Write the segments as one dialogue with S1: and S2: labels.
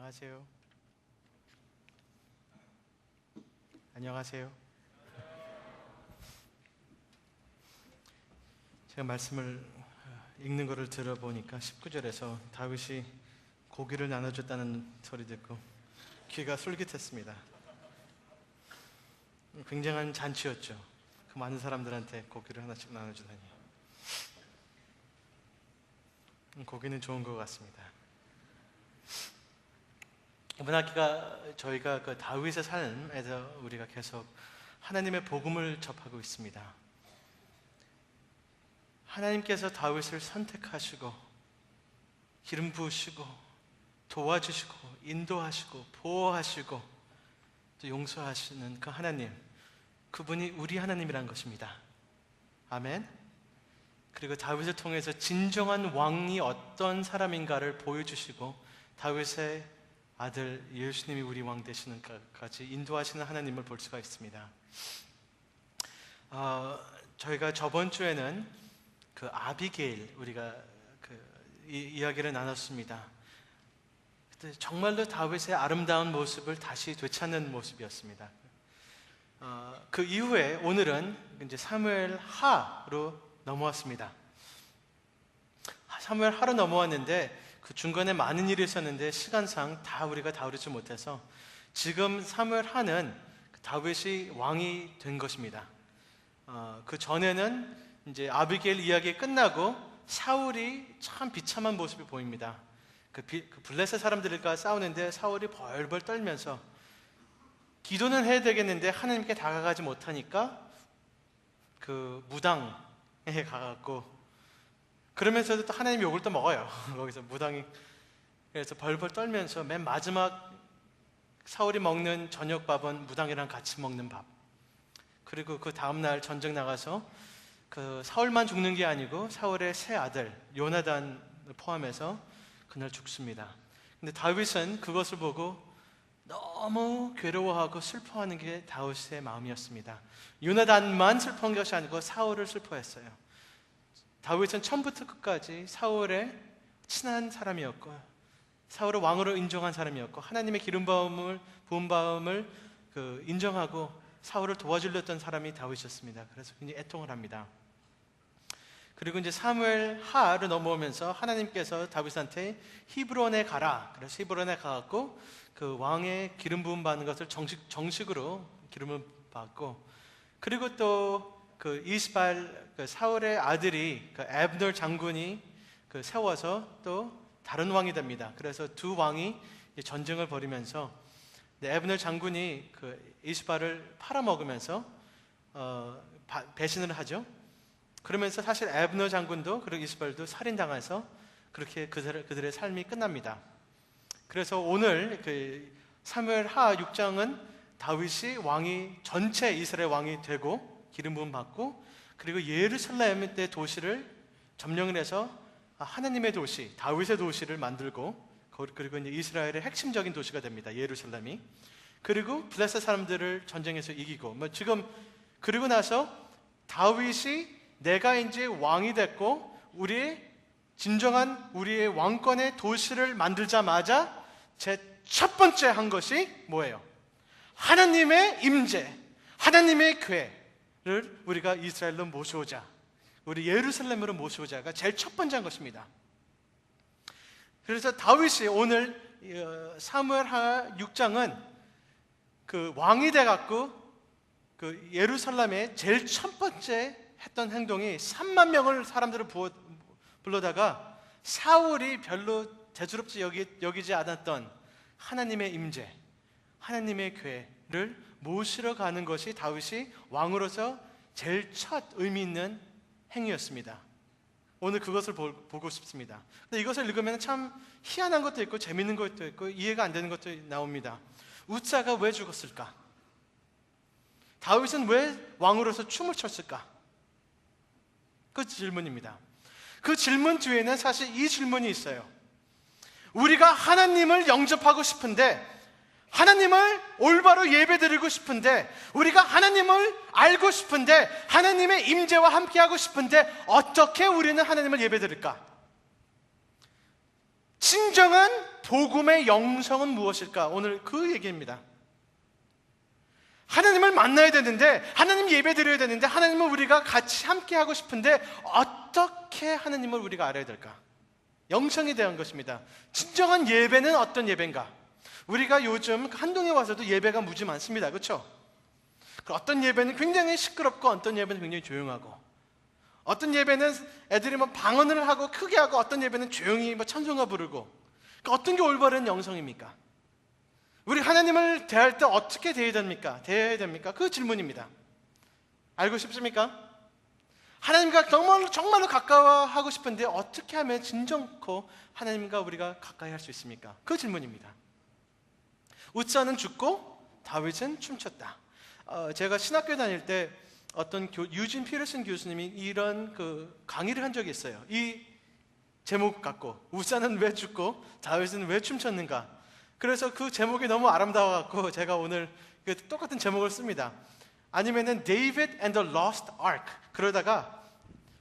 S1: 안녕하세요. 안녕하세요. 제가 말씀을 읽는 것을 들어보니까 19절에서 다윗이 고기를 나눠줬다는 소리 듣고 귀가 솔깃했습니다. 굉장한 잔치였죠. 그 많은 사람들한테 고기를 하나씩 나눠주다니. 고기는 좋은 것 같습니다. 이번 학기가 저희가 그 다윗의 삶에서 우리가 계속 하나님의 복음을 접하고 있습니다. 하나님께서 다윗을 선택하시고 기름 부으시고 도와주시고 인도하시고 보호하시고 또 용서하시는 그 하나님, 그분이 우리 하나님이란 것입니다. 아멘. 그리고 다윗을 통해서 진정한 왕이 어떤 사람인가를 보여주시고 다윗의 아들 예수님이 우리 왕 되시는 까지 인도하시는 하나님을 볼 수가 있습니다. 저희가 저번 주에는 그 아비게일 우리가 이야기를 나눴습니다. 정말로 다윗의 아름다운 모습을 다시 되찾는 모습이었습니다. 그 이후에 오늘은 이제 사무엘 하로 넘어왔습니다. 사무엘 하로 넘어왔는데 그 중간에 많은 일이 있었는데 시간상 다 우리가 다루지 못해서 지금 사무엘 하는 다윗이 왕이 된 것입니다. 그 전에는 이제 아비게일 이야기 끝나고 사울이 참 비참한 모습이 보입니다. 그 블레셋 사람들과 싸우는데 사울이 벌벌 떨면서 기도는 해야 되겠는데 하나님께 다가가지 못하니까 그 무당에 가갖고 그러면서도 또 하나님 욕을 또 먹어요. 거기서 무당이 그래서 벌벌 떨면서 맨 마지막 사울이 먹는 저녁밥은 무당이랑 같이 먹는 밥. 그리고 그 다음날 전쟁 나가서 그 사울만 죽는 게 아니고 사울의 세 아들 요나단을 포함해서 그날 죽습니다. 근데 다윗은 그것을 보고 너무 괴로워하고 슬퍼하는 게 다윗의 마음이었습니다. 요나단만 슬퍼한 것이 아니고 사울을 슬퍼했어요. 다윗은 처음부터 끝까지 사울의 친한 사람이었고 사울을 왕으로 인정한 사람이었고 하나님의 기름 부음을 인정하고 사울을 도와주려 했던 사람이 다윗이었습니다. 그래서 굉장히 애통을 합니다. 그리고 이제 사무엘 하로 넘어오면서 하나님께서 다윗한테 히브론에 가라. 그래서 히브론에 가갖고 그 왕의 기름 부음 받는 것을 정식으로 기름을 받고, 그리고 또 그 이스발 그 사울의 아들이 그 에브너 장군이 그 세워서 또 다른 왕이 됩니다. 그래서 두 왕이 전쟁을 벌이면서 에브너 장군이 그 이스발을 팔아먹으면서 배신을 하죠. 그러면서 사실 에브너 장군도 그리고 이스발도 살인당해서 그렇게 그들의 삶이 끝납니다. 그래서 오늘 그 사무엘 하 6장은 다윗이 왕이 전체 이스라엘 왕이 되고 기름 부음 받고 그리고 예루살렘의 도시를 점령을 해서 하나님의 도시, 다윗의 도시를 만들고 그리고 이제 이스라엘의 핵심적인 도시가 됩니다. 예루살렘이. 그리고 블레셋 사람들을 전쟁에서 이기고 지금 그리고 나서 다윗이 내가 이제 왕이 됐고 진정한 우리의 왕권의 도시를 만들자마자 제 첫 번째 한 것이 뭐예요? 하나님의 임재, 하나님의 교회를 우리가 이스라엘로 모셔오자, 우리 예루살렘으로 모셔오자가 제일 첫 번째 한 것입니다. 그래서 다윗이 오늘 사무엘하 6장은 그 왕이 돼갖고 그 예루살렘에 제일 첫 번째 했던 행동이 3만 명을 사람들을 불러다가 사울이 별로 대수롭지 여기지 않았던 하나님의 임재, 하나님의 교회를 모시러 가는 것이 다윗이 왕으로서 제일 첫 의미 있는 행위였습니다. 오늘 그것을 보고 싶습니다. 근데 이것을 읽으면 참 희한한 것도 있고 재밌는 것도 있고 이해가 안 되는 것도 나옵니다. 웃사가 왜 죽었을까? 다윗은 왜 왕으로서 춤을 췄을까? 그 질문입니다. 그 질문 뒤에는 사실 이 질문이 있어요. 우리가 하나님을 영접하고 싶은데, 하나님을 올바로 예배드리고 싶은데, 우리가 하나님을 알고 싶은데, 하나님의 임재와 함께하고 싶은데 어떻게 우리는 하나님을 예배드릴까? 진정한 복음의 영성은 무엇일까? 오늘 그 얘기입니다. 하나님을 만나야 되는데, 하나님 예배 드려야 되는데, 하나님을 우리가 같이 함께 하고 싶은데 어떻게 하나님을 우리가 알아야 될까? 영성에 대한 것입니다. 진정한 예배는 어떤 예배인가? 우리가 요즘 한동에 와서도 예배가 무지 많습니다. 그렇죠? 어떤 예배는 굉장히 시끄럽고 어떤 예배는 굉장히 조용하고, 어떤 예배는 애들이 뭐 방언을 하고 크게 하고, 어떤 예배는 조용히 뭐 찬송가 부르고. 그러니까 어떤 게 올바른 영성입니까? 우리 하나님을 대할 때 어떻게 대해야 됩니까? 그 질문입니다. 알고 싶습니까? 하나님과 정말로 가까워하고 싶은데 어떻게 하면 진정코 하나님과 우리가 가까이 할 수 있습니까? 그 질문입니다. 웃사는 죽고 다윗은 춤췄다. 제가 신학교 다닐 때 어떤 유진 피터슨 교수님이 이런 그 강의를 한 적이 있어요. 이 제목 갖고, 웃사는 왜 죽고 다윗은 왜 춤췄는가. 그래서 그 제목이 너무 아름다워갖고 제가 오늘 똑같은 제목을 씁니다. 아니면은 David and the Lost Ark. 그러다가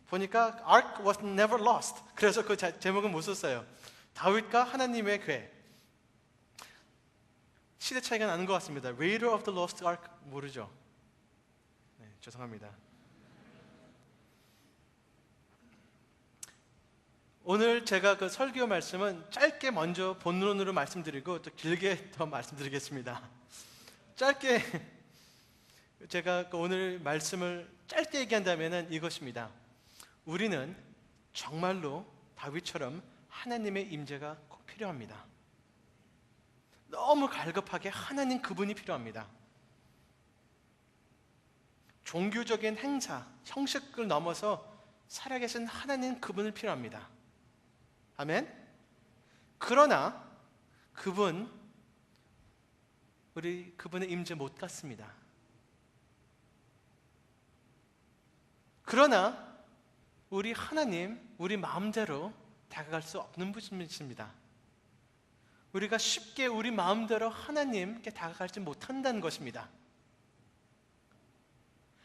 S1: 보니까 Ark was never lost. 그래서 그 제목은 못 썼어요. 다윗과 하나님의 궤. 시대 차이가 나는 것 같습니다. Raider of the Lost Ark 모르죠? 네, 죄송합니다. 오늘 제가 그 설교 말씀은 짧게 먼저 본론으로 말씀드리고 또 길게 더 말씀드리겠습니다. 짧게 제가 오늘 말씀을 짧게 얘기한다면 이것입니다. 우리는 정말로 다윗처럼 하나님의 임재가 꼭 필요합니다. 너무 갈급하게 하나님 그분이 필요합니다. 종교적인 행사, 형식을 넘어서 살아계신 하나님 그분을 필요합니다. 아멘? 그러나 그분의 임재 못 갖습니다. 그러나 우리 하나님, 우리 마음대로 다가갈 수 없는 분이십니다. 우리가 쉽게 우리 마음대로 하나님께 다가가지 못한다는 것입니다.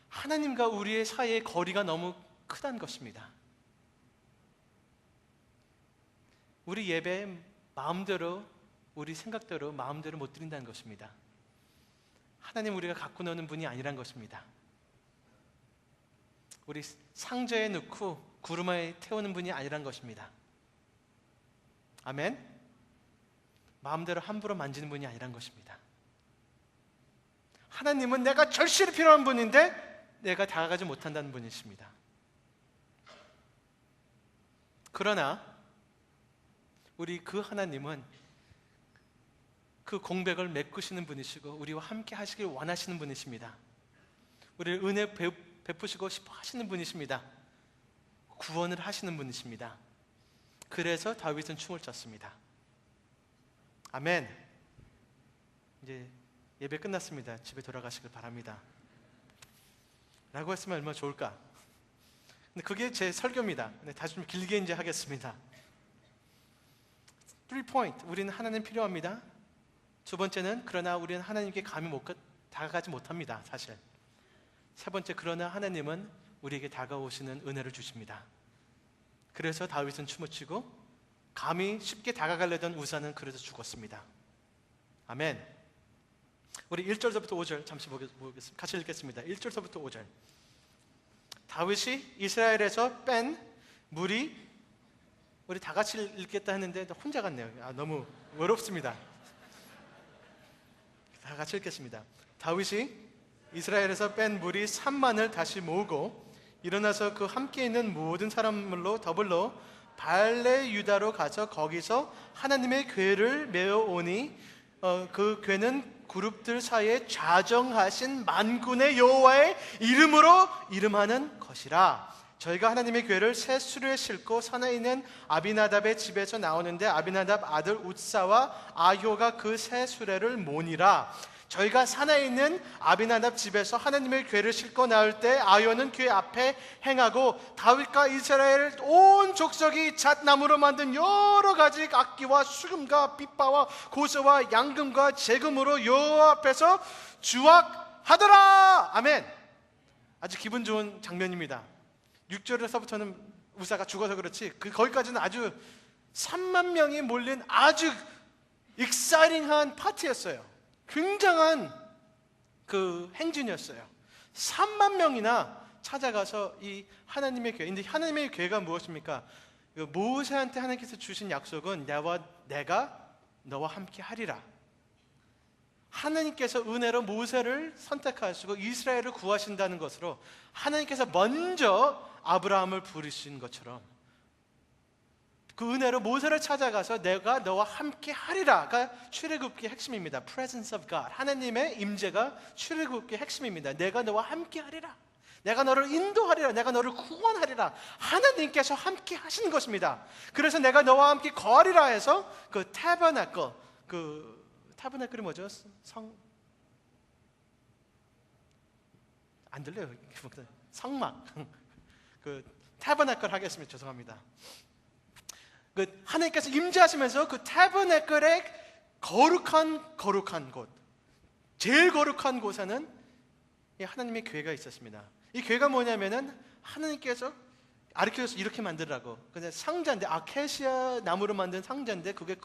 S1: 하나님과 우리의 사이의 거리가 너무 크다는 것입니다. 우리 예배 마음대로, 우리 생각대로 마음대로 못 드린다는 것입니다. 하나님 우리가 갖고 노는 분이 아니란 것입니다. 우리 상자에 넣고 구름에 태우는 분이 아니란 것입니다. 아멘? 마음대로 함부로 만지는 분이 아니란 것입니다. 하나님은 내가 절실히 필요한 분인데 내가 다가가지 못한다는 분이십니다. 그러나 우리 그 하나님은 그 공백을 메꾸시는 분이시고 우리와 함께 하시길 원하시는 분이십니다. 우리를 은혜 베푸시고 싶어 하시는 분이십니다. 구원을 하시는 분이십니다. 그래서 다윗은 춤을 췄습니다. 아멘. 이제 예배 끝났습니다. 집에 돌아가시길 바랍니다. 라고 했으면 얼마나 좋을까. 근데 그게 제 설교입니다. 근데 다시 좀 길게 이제 하겠습니다. 3포인트. 우리는 하나님 필요합니다. 두 번째는 그러나 우리는 하나님께 감히 다가가지 못합니다. 사실. 세 번째, 그러나 하나님은 우리에게 다가오시는 은혜를 주십니다. 그래서 다윗은 춤을 추고 감히 쉽게 다가가려던 우사는 그래서 죽었습니다. 아멘. 우리 1절부터 5절 잠시 보겠습니다. 같이 읽겠습니다. 1절부터 5절. 다윗이 이스라엘에서 뺀 무리, 우리 다 같이 읽겠다 했는데 혼자 갔네요. 너무 외롭습니다. 다 같이 읽겠습니다. 다윗이 이스라엘에서 뺀 무리 3만을 다시 모으고 일어나서 그 함께 있는 모든 사람들로 더불어 발레 유다로 가서 거기서 하나님의 궤를 메어 오니 그 궤는 그룹들 사이에 좌정하신 만군의 여호와의 이름으로 이름하는 것이라. 저희가 하나님의 궤를 새 수레에 싣고 산에 있는 아비나답의 집에서 나오는데 아비나답 아들 웃사와 아효가 그 새 수레를 모니라. 저희가 산에 있는 아비나답 집에서 하나님의 궤를 싣고 나올 때 아효는 궤 앞에 행하고 다윗과 이스라엘 온 족속이 잣나무로 만든 여러 가지 악기와 수금과 빗바와 고소와 양금과 재금으로 여호와 앞에서 주악하더라. 아멘. 아주 기분 좋은 장면입니다. 6절에서부터는 우사가 죽어서 그렇지 거기까지는 아주 3만 명이 몰린 아주 익사이팅한 파티였어요. 굉장한 그 행진이었어요. 3만 명이나 찾아가서 이 하나님의 교회. 근데 하나님의 교회가 무엇입니까? 모세한테 하나님께서 주신 약속은 내가 너와 함께 하리라. 하나님께서 은혜로 모세를 선택하시고 이스라엘을 구하신다는 것으로 하나님께서 먼저 아브라함을 부르신 것처럼 그 은혜로 모세를 찾아가서 내가 너와 함께 하리라가 출애굽기의 핵심입니다. Presence of God, 하나님의 임재가 출애굽기의 핵심입니다. 내가 너와 함께 하리라, 내가 너를 인도하리라, 내가 너를 구원하리라. 하나님께서 함께 하시는 것입니다. 그래서 내가 너와 함께 거하리라 해서 그 타버나클, 그 타버나클이 뭐죠? 안 들려요. 성막. 그 타버나클 하겠습니다. 죄송합니다. 그 하나님께서 임재하시면서 그 타버나클의 거룩한 곳, 제일 거룩한 곳에는 하나님의 교회가 있었습니다. 이 교회가 뭐냐면은 하나님께서 아르케오스 이렇게 만들라고. 근데 상자인데 아카시아 나무로 만든 상자인데 그게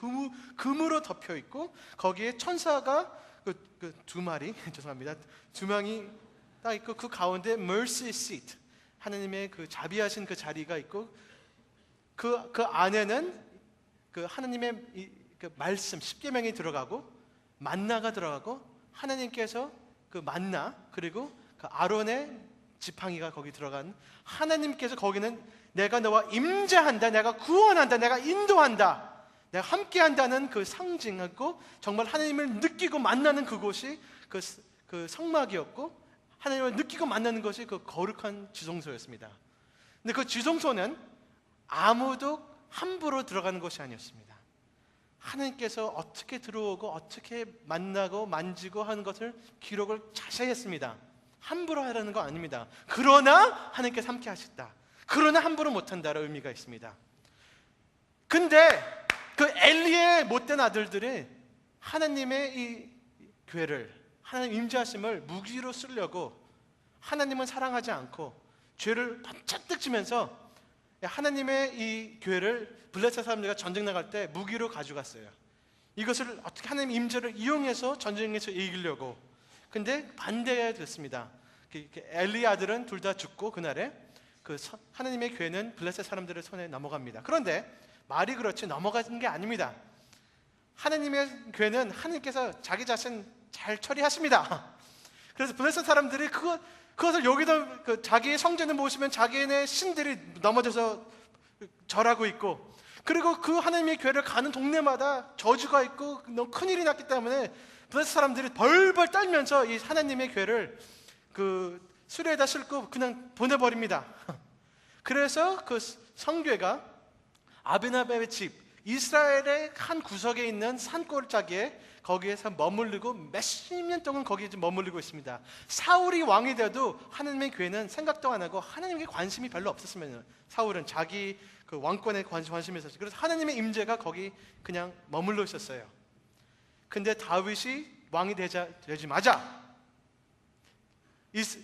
S1: 금으로 덮여 있고 거기에 천사가 그 두 마리 죄송합니다. 두 명이 딱 있고 그 가운데 mercy seat, 하나님의 그 자비하신 그 자리가 있고 그 안에는 그 하나님의 그 말씀 십계명이 들어가고 만나가 들어가고 하나님께서 그 만나 그리고 그 아론의 지팡이가 거기 들어간 하나님께서 거기는 내가 너와 임재한다, 내가 구원한다, 내가 인도한다, 내가 함께한다는 그 상징하고 정말 하나님을 느끼고 만나는 그곳이 그 성막이었고 하나님을 느끼고 만나는 것이 그 거룩한 지성소였습니다. 근데 그 지성소는 아무도 함부로 들어가는 것이 아니었습니다. 하나님께서 어떻게 들어오고 어떻게 만나고 만지고 하는 것을 기록을 자세히 했습니다. 함부로 하라는 거 아닙니다. 그러나 하나님께서 함께 하셨다. 그러나 함부로 못한다라는 의미가 있습니다. 근데 그 엘리의 못된 아들들이 하나님의 이 교회를, 하나님 임재하심을 무기로 쓰려고 하나님은 사랑하지 않고 죄를 번쩍 지면서 하나님의 이 교회를 블레셋 사람들과 전쟁 나갈 때 무기로 가져갔어요. 이것을 어떻게 하나님 임재를 이용해서 전쟁에서 이기려고. 근데 반대됐습니다. 엘리 아들은 둘 다 죽고 그날에 그 하나님의 교회는 블레셋 사람들의 손에 넘어갑니다. 그런데 말이 그렇지 넘어가는 게 아닙니다. 하나님의 교회는 하나님께서 자기 자신 잘 처리하십니다. 그래서 블레셋 사람들이 그것을 여기다 그 자기의 성전을 모시면 자기네 신들이 넘어져서 절하고 있고, 그리고 그 하나님의 교회를 가는 동네마다 저주가 있고 너무 큰일이 났기 때문에 블레셋 사람들이 벌벌 떨면서 이 하나님의 교회를 그 수레에다 싣고 그냥 보내버립니다. 그래서 그 성교회가 아비나답의 집, 이스라엘의 한 구석에 있는 산골짜기에 거기에서 머물르고 몇십 년 동안 거기에 머물르고 있습니다. 사울이 왕이 되어도 하나님의 교회는 생각도 안 하고 하나님께 관심이 별로 없었으면, 사울은 자기 그 왕권에 관심이 있었어요. 그래서 하나님의 임재가 거기 그냥 머물러 있었어요. 근데 다윗이 왕이 되자마자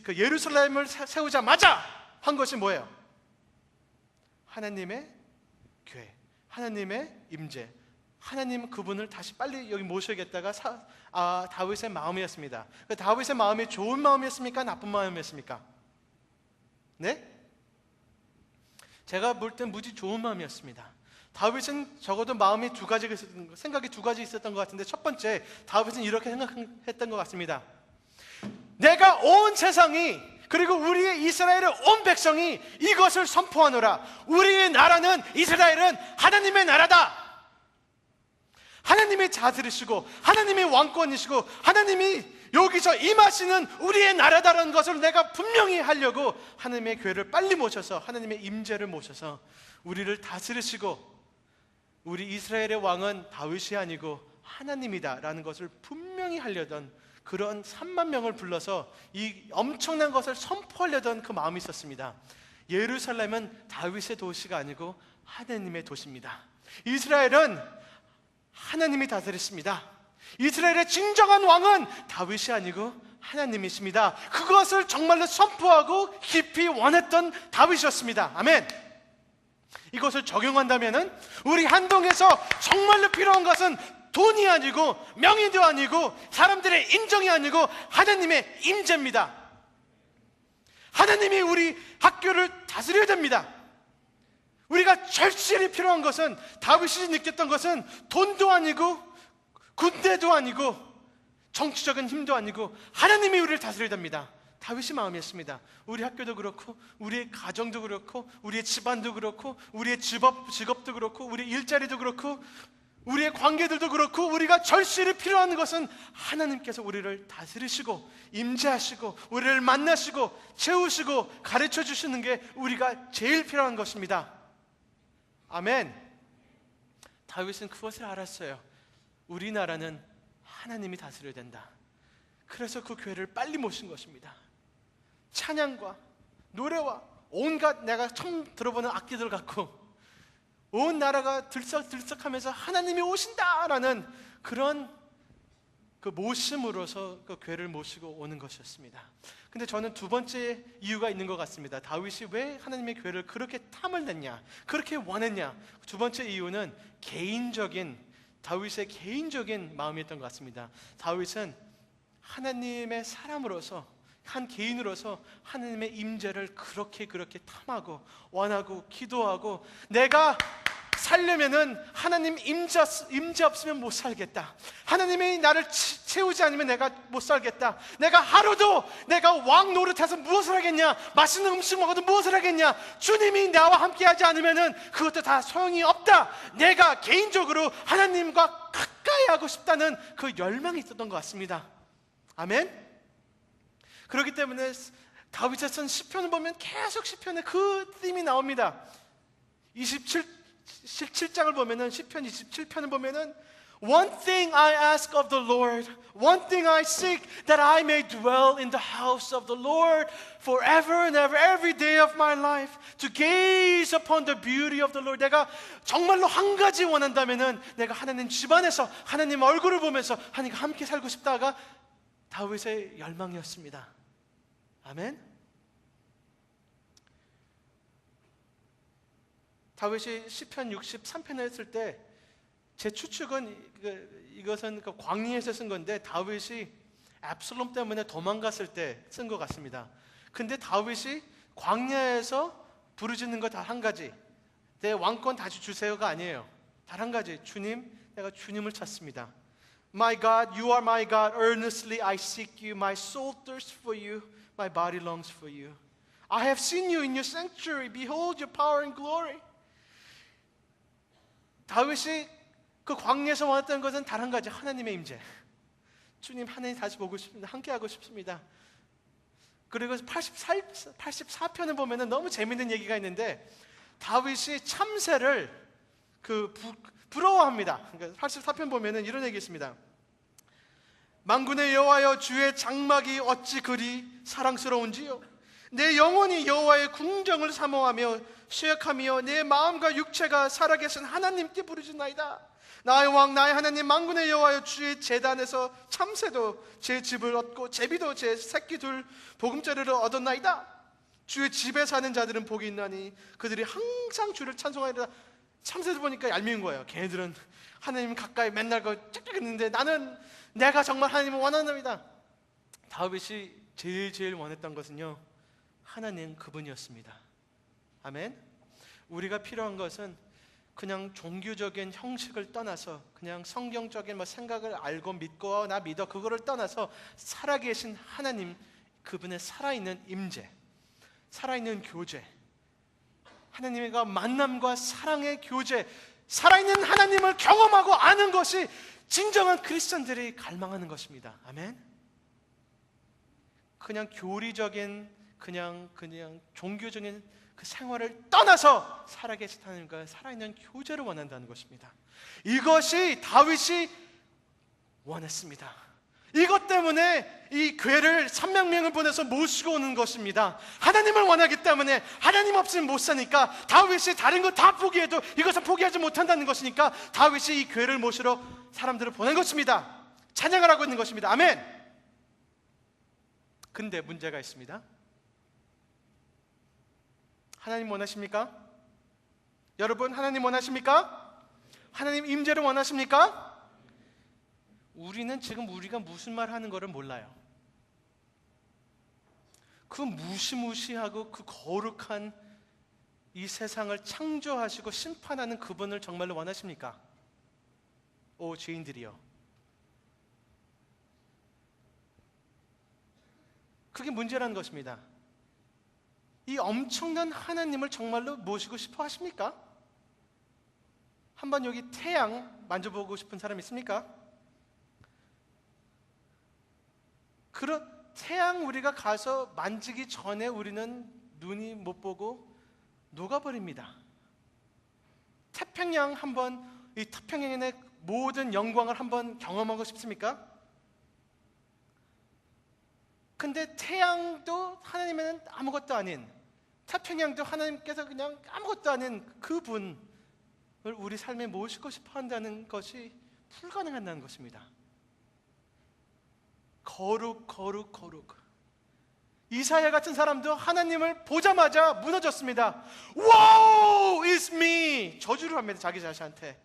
S1: 그 예루살렘을 세우자마자 한 것이 뭐예요? 하나님의 교회, 하나님의 임재, 하나님 그분을 다시 빨리 여기 모셔야겠다가 다윗의 마음이었습니다. 다윗의 마음이 좋은 마음이었습니까? 나쁜 마음이었습니까? 네? 제가 볼 땐 무지 좋은 마음이었습니다. 다윗은 적어도 마음이 두 가지 생각이 두 가지 있었던 것 같은데, 첫 번째, 다윗은 이렇게 생각했던 것 같습니다. 내가 온 세상이, 그리고 우리의 이스라엘의 온 백성이 이것을 선포하노라. 우리의 나라는, 이스라엘은 하나님의 나라다. 하나님이 다스리시고 하나님이 왕권이시고 하나님이 여기서 임하시는 우리의 나라다라는 것을 내가 분명히 하려고 하나님의 교회를 빨리 모셔서 하나님의 임재를 모셔서 우리를 다스리시고, 우리 이스라엘의 왕은 다윗이 아니고 하나님이다라는 것을 분명히 하려던 그런 3만 명을 불러서 이 엄청난 것을 선포하려던 그 마음이 있었습니다. 예루살렘은 다윗의 도시가 아니고 하나님의 도시입니다. 이스라엘은 하나님이 다스리십니다. 이스라엘의 진정한 왕은 다윗이 아니고 하나님이십니다. 그것을 정말로 선포하고 깊이 원했던 다윗이었습니다. 아멘. 이것을 적용한다면은 우리 한동에서 정말로 필요한 것은 돈이 아니고 명예도 아니고 사람들의 인정이 아니고 하나님의 임재입니다. 하나님이 우리 학교를 다스려야 됩니다. 우리가 절실히 필요한 것은, 다윗이 느꼈던 것은 돈도 아니고 군대도 아니고 정치적인 힘도 아니고 하나님이 우리를 다스려야 됩니다. 다윗이 마음이었습니다. 우리 학교도 그렇고 우리의 가정도 그렇고 우리의 집안도 그렇고 우리의 직업도 그렇고 우리의 일자리도 그렇고 우리의 관계들도 그렇고 우리가 절실히 필요한 것은 하나님께서 우리를 다스리시고 임재하시고 우리를 만나시고 채우시고 가르쳐 주시는 게 우리가 제일 필요한 것입니다. 아멘. 다윗은 그것을 알았어요. 우리나라는 하나님이 다스려야 된다. 그래서 그 교회를 빨리 모신 것입니다. 찬양과 노래와 온갖 내가 처음 들어보는 악기들 갖고 온 나라가 들썩들썩하면서 하나님이 오신다라는 그런 그 모심으로서 그 교회를 모시고 오는 것이었습니다. 근데 저는 두 번째 이유가 있는 것 같습니다. 다윗이 왜 하나님의 교회를 그렇게 탐을 냈냐, 그렇게 원했냐. 두 번째 이유는 다윗의 개인적인 마음이었던 것 같습니다. 다윗은 하나님의 사람으로서, 한 개인으로서 하나님의 임재를 그렇게 탐하고 원하고 기도하고, 내가 살려면은 하나님 임재 없으면 못 살겠다. 하나님이 나를 채우지 않으면 내가 못 살겠다. 내가 하루도 내가 왕 노릇해서 무엇을 하겠냐, 맛있는 음식 먹어도 무엇을 하겠냐, 주님이 나와 함께 하지 않으면은 그것도 다 소용이 없다. 내가 개인적으로 하나님과 가까이 하고 싶다는 그 열망이 있었던 것 같습니다. 아멘. 그렇기 때문에 다윗의 쓴 시편을 보면 계속 시편에 그 띠임이 나옵니다. 27장을 보면은, 시편 27편을 보면은 One thing I ask of the Lord, one thing I seek, that I may dwell in the house of the Lord forever and ever, every day of my life, to gaze upon the beauty of the Lord. 내가 정말로 한 가지 원한다면은 내가 하나님 집안에서 하나님 얼굴을 보면서 하나님과 함께 살고 싶다가 다윗의 열망이었습니다. 아멘. 다윗이 시편 63편을 했을 때 제 추측은 이것은 광야에서 쓴 건데 다윗이 압살롬 때문에 도망갔을 때 쓴 것 같습니다. 근데 다윗이 광야에서 부르짖는 거 단 한 가지, 내 왕권 다시 주세요가 아니에요. 단 한 가지, 주님, 내가 주님을 찾습니다. My God, you are my God. Earnestly I seek you. My soul thirsts for you. My body longs for you. I have seen you in your sanctuary. Behold your power and glory. 다윗이 그 광야에서 원했던 것은 단 한 가지, 하나님의 임재. 주님, 하나님 다시 보고 싶습니다. 함께하고 싶습니다. 그리고 84편을 보면 너무 재밌는 얘기가 있는데 다윗이 참새를 부러워합니다. 그러니까 84편 보면 이런 얘기 있습니다. 만군의 여호와여, 주의 장막이 어찌 그리 사랑스러운지요. 내 영혼이 여호와의 궁정을 사모하며 쇠약하며 내 마음과 육체가 살아계신 하나님께 부르짖나이다. 나의 왕 나의 하나님 만군의 여호와여, 주의 제단에서 참새도 제 집을 얻고 제비도 제 새끼 둘 보금자리를 얻었나이다. 주의 집에 사는 자들은 복이 있나니 그들이 항상 주를 찬송하리라. 참새들 보니까 얄미운 거예요. 걔네들은 하나님 가까이 맨날 쫙쫙 있는데 나는 내가 정말 하나님을 원한답니다. 다윗이 제일 원했던 것은요, 하나님 그분이었습니다. 아멘. 우리가 필요한 것은 그냥 종교적인 형식을 떠나서 그냥 성경적인 생각을 알고 믿고 나 믿어 그거를 떠나서 살아계신 하나님, 그분의 살아있는 임재, 살아있는 교제, 하나님과 만남과 사랑의 교제, 살아있는 하나님을 경험하고 아는 것이 진정한 크리스천들이 갈망하는 것입니다. 아멘. 그냥 교리적인 그냥 종교적인 그 생활을 떠나서 살아계신 하나님과 살아있는 교제를 원한다는 것입니다. 이것이 다윗이 원했습니다. 이것 때문에 이 교회를 300명을 보내서 모시고 오는 것입니다. 하나님을 원하기 때문에 하나님 없이는 못 사니까 다윗이 다른 거 다 포기해도 이것은 포기하지 못한다는 것이니까 다윗이 이 교회를 모시러 사람들을 보낸 것입니다. 찬양을 하고 있는 것입니다. 아멘. 근데 문제가 있습니다. 하나님 원하십니까? 여러분, 하나님 원하십니까? 하나님 임재를 원하십니까? 우리는 지금 우리가 무슨 말 하는 거를 몰라요. 그 무시무시하고 그 거룩한 이 세상을 창조하시고 심판하는 그분을 정말로 원하십니까? 오 죄인들이여. 그게 문제라는 것입니다. 이 엄청난 하나님을 정말로 모시고 싶어 하십니까? 한번 여기 태양 만져보고 싶은 사람 있습니까? 그런 태양 우리가 가서 만지기 전에 우리는 눈이 못 보고 녹아버립니다. 태평양 한번, 이 태평양의 모든 영광을 한번 경험하고 싶습니까? 근데 태양도 하나님은 아무것도 아닌, 태평양도 하나님께서 그냥 아무것도 아닌 그분을 우리 삶에 모시고 싶어 한다는 것이 불가능하다는 것입니다. 거룩. 이사야 같은 사람도 하나님을 보자마자 무너졌습니다. Woe is me! 저주를 합니다. 자기 자신한테.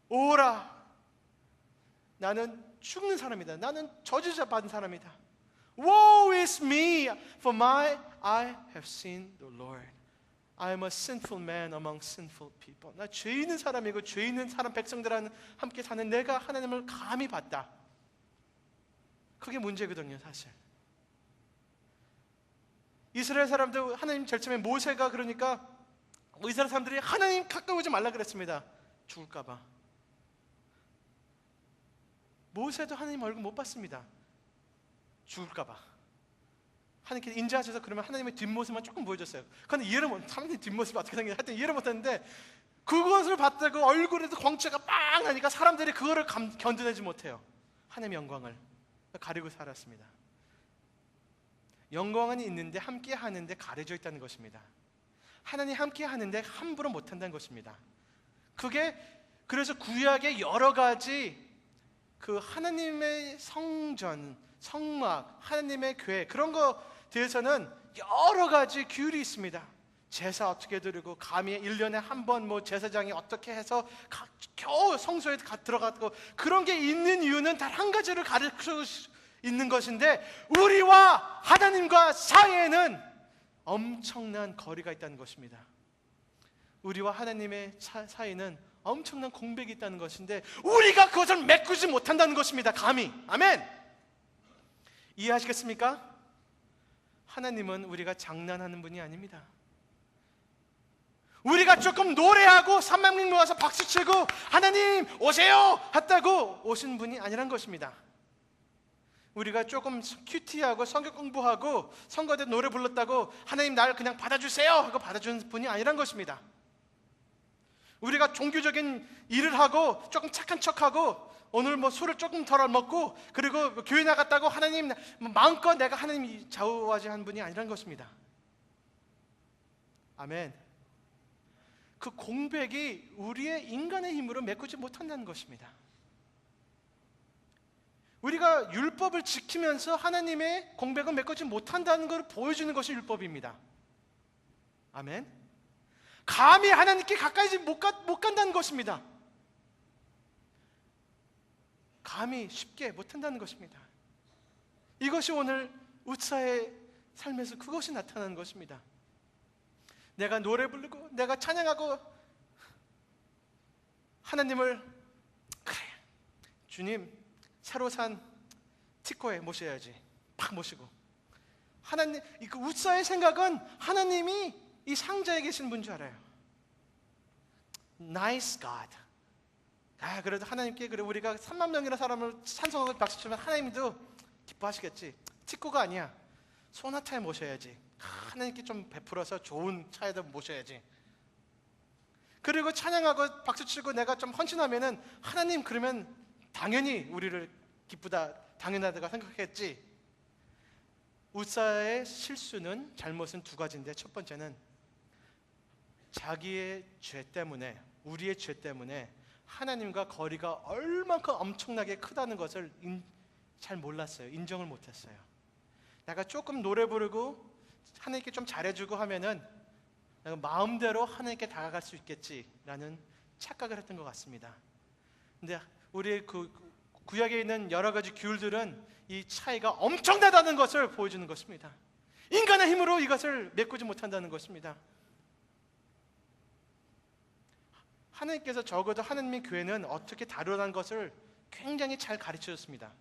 S1: 오라, 나는 죽는 사람이다. 나는 저주자 받은 사람이다. Woe is me, for I have seen the Lord. I am a sinful man among sinful people. 나 죄 있는 사람이고 죄 있는 사람 백성들과 함께 사는 내가 하나님을 감히 봤다. 그게 문제거든요, 사실. 이스라엘 사람도 하나님 제일 처음에 모세가 그러니까 이스라엘 사람들이 하나님 가까이 오지 말라 그랬습니다. 죽을까 봐. 모세도 하나님 얼굴 못 봤습니다. 죽을까 봐. 하나님께 인자하셔서 그러면 하나님의 뒷모습만 조금 보여줬어요. 그런데 이해를 못, 하나님 뒷모습이 어떻게 생겼는지 하여튼 이해를 못했는데 그것을 봤다고 얼굴에도 광채가 빵 나니까 사람들이 그거를 견뎌내지 못해요. 하나님의 영광을 가리고 살았습니다. 영광은 있는데 함께 하는데 가려져 있다는 것입니다. 하나님 함께 하는데 함부로 못한다는 것입니다. 그게 그래서 구약의 여러 가지 그 하나님의 성전, 성막, 하나님의 교회 그런 거 대해서는 여러 가지 규율이 있습니다. 제사 어떻게 드리고 감히 1년에 한 번 뭐 제사장이 어떻게 해서 겨우 성소에 들어갔고 그런 게 있는 이유는 단 한 가지를 가르쳐 있는 것인데 우리와 하나님과 사이에는 엄청난 거리가 있다는 것입니다. 우리와 하나님의 사이에는 엄청난 공백이 있다는 것인데 우리가 그것을 메꾸지 못한다는 것입니다. 감히. 아멘. 이해하시겠습니까? 하나님은 우리가 장난하는 분이 아닙니다. 우리가 조금 노래하고 3만 명 모아서 박수치고 하나님 오세요 했다고 오신 분이 아니란 것입니다. 우리가 조금 큐티하고 성경 공부하고 선거 때 노래 불렀다고 하나님 나를 그냥 받아주세요 하고 받아주는 분이 아니란 것입니다. 우리가 종교적인 일을 하고 조금 착한 척하고 오늘 뭐 술을 조금 덜 먹고 그리고 교회 나갔다고 하나님 마음껏 내가 하나님 좌우하지한 분이 아니란 것입니다. 아멘. 그 공백이 우리의 인간의 힘으로 메꾸지 못한다는 것입니다. 우리가 율법을 지키면서 하나님의 공백을 메꾸지 못한다는 것을 보여주는 것이 율법입니다. 아멘. 감히 하나님께 가까이 못 간다는 것입니다. 감히 쉽게 못한다는 것입니다. 이것이 오늘 웃사의 삶에서 그것이 나타나는 것입니다. 내가 노래 부르고 내가 찬양하고 하나님을 그래 주님 새로 산 티코에 모셔야지 팍 모시고 하나님 그 웃사의 생각은 하나님이 이 상자에 계신 분 줄 알아요. Nice God. 그래도 하나님께 그래 우리가 3만 명이나 사람을 찬송하고 박수치면 하나님도 기뻐하시겠지. 티코가 아니야. 소나타에 모셔야지. 하나님께 좀 베풀어서 좋은 차에다 모셔야지. 그리고 찬양하고 박수치고 내가 좀 헌신하면은 하나님 그러면 당연히 우리를 기쁘다 당연하다고 생각했지. 웃사의 실수는 잘못은 두 가지인데 첫 번째는 자기의 죄 때문에 우리의 죄 때문에 하나님과 거리가 얼만큼 엄청나게 크다는 것을 잘 몰랐어요. 인정을 못했어요. 내가 조금 노래 부르고 하나님께 좀 잘해주고 하면은 내가 마음대로 하나님께 다가갈 수 있겠지라는 착각을 했던 것 같습니다. 근데 우리의 그 구약에 있는 여러 가지 규율들은 이 차이가 엄청나다는 것을 보여주는 것입니다. 인간의 힘으로 이것을 메꾸지 못한다는 것입니다. 하나님께서 적어도 하나님의 교회는 어떻게 다루라는 것을 굉장히 잘 가르쳐 줬습니다.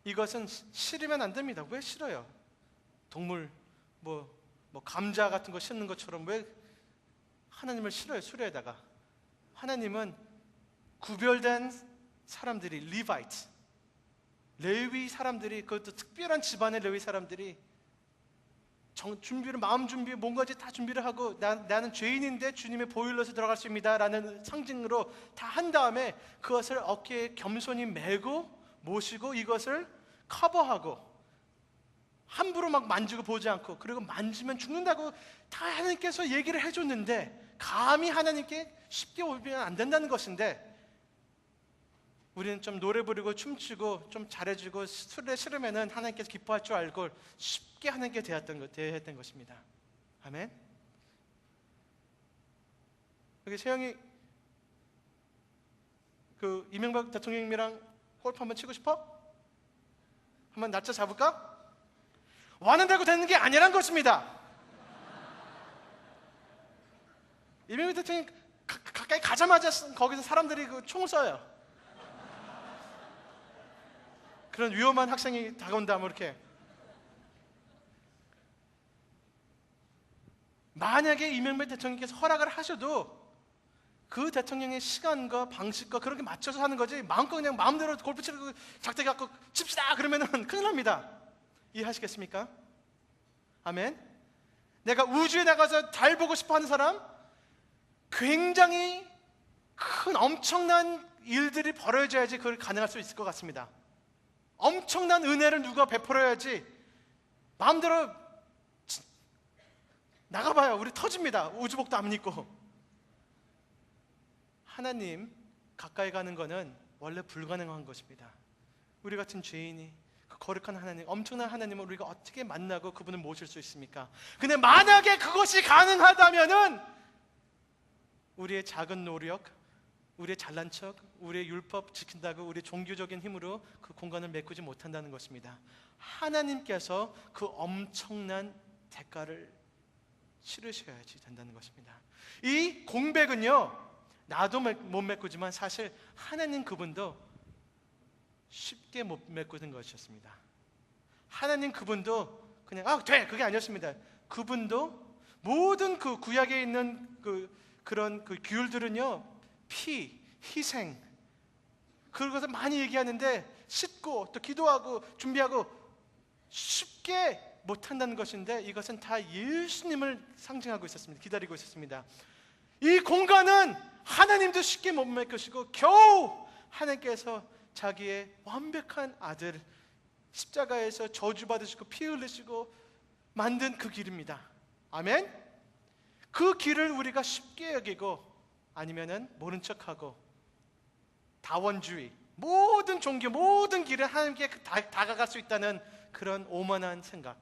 S1: 이것은 싫으면 안 됩니다. 왜 싫어요? 동물 뭐 감자 같은 거 씹는 것처럼 왜 하나님을 싫어요? 수레에다가. 하나님은 구별된 사람들이, 리바이트, 레위 사람들이, 그것도 특별한 집안의 레위 사람들이 준비를, 마음 준비, 뭔가지 다 준비를 하고 나는 죄인인데 주님의 보혈로서 들어갈 수 있습니다 라는 상징으로 다 한 다음에 그것을 어깨에 겸손히 메고 모시고 이것을 커버하고 함부로 막 만지고 보지 않고, 그리고 만지면 죽는다고 다 하나님께서 얘기를 해줬는데 감히 하나님께 쉽게 오면 안 된다는 것인데, 우리는 좀 노래 부르고 춤추고 좀 잘해주고 술에 싫으면은 하나님께서 기뻐할 줄 알고 쉽게 하나님께 대했던 것입니다. 아멘. 여기 세영이 그 이명박 대통령님이랑 골프 한번 치고 싶어? 한번 날짜 잡을까? 완한다고 되는 게 아니란 것입니다. 이명박 대통령 가까이 가자마자 거기서 사람들이 그 총을 쏴요. 그런 위험한 학생이 다가온다 뭐 이렇게. 만약에 이명박 대통령께서 허락을 하셔도 그 대통령의 시간과 방식과 그렇게 맞춰서 하는 거지, 마음껏 그냥 마음대로 골프 치고 작대기 갖고 칩시다 그러면은 큰일 납니다. 이해하시겠습니까? 아멘. 내가 우주에 나가서 달 보고 싶어 하는 사람, 굉장히 큰 엄청난 일들이 벌어져야지 그걸 가능할 수 있을 것 같습니다. 엄청난 은혜를 누가 베풀어야지. 마음대로 나가봐요. 우리 터집니다. 우주복도 안 입고. 하나님 가까이 가는 것은 원래 불가능한 것입니다. 우리 같은 죄인이 그 거룩한 하나님, 엄청난 하나님을 우리가 어떻게 만나고 그분을 모실 수 있습니까? 근데 만약에 그것이 가능하다면은 우리의 작은 노력, 우리의 잘난 척, 우리의 율법 지킨다고 우리 종교적인 힘으로 그 공간을 메꾸지 못한다는 것입니다. 하나님께서 그 엄청난 대가를 치르셔야지 된다는 것입니다. 이 공백은요, 나도 못 메꾸지만 사실 하나님 그분도 쉽게 못 메꾸는 것이었습니다. 하나님 그분도 그냥 돼! 그게 아니었습니다. 그분도 모든 그 구약에 있는 그런 규율들은요, 피, 희생, 그것을 많이 얘기하는데 씻고 또 기도하고 준비하고 쉽게 못한다는 것인데, 이것은 다 예수님을 상징하고 있었습니다. 기다리고 있었습니다. 이 공간은 하나님도 쉽게 못 메꾸시고 겨우 하나님께서 자기의 완벽한 아들 십자가에서 저주받으시고 피 흘리시고 만든 그 길입니다. 아멘. 그 길을 우리가 쉽게 여기고 아니면은 모른 척하고 다원주의, 모든 종교, 모든 길을 하나님께 다가갈 수 있다는 그런 오만한 생각.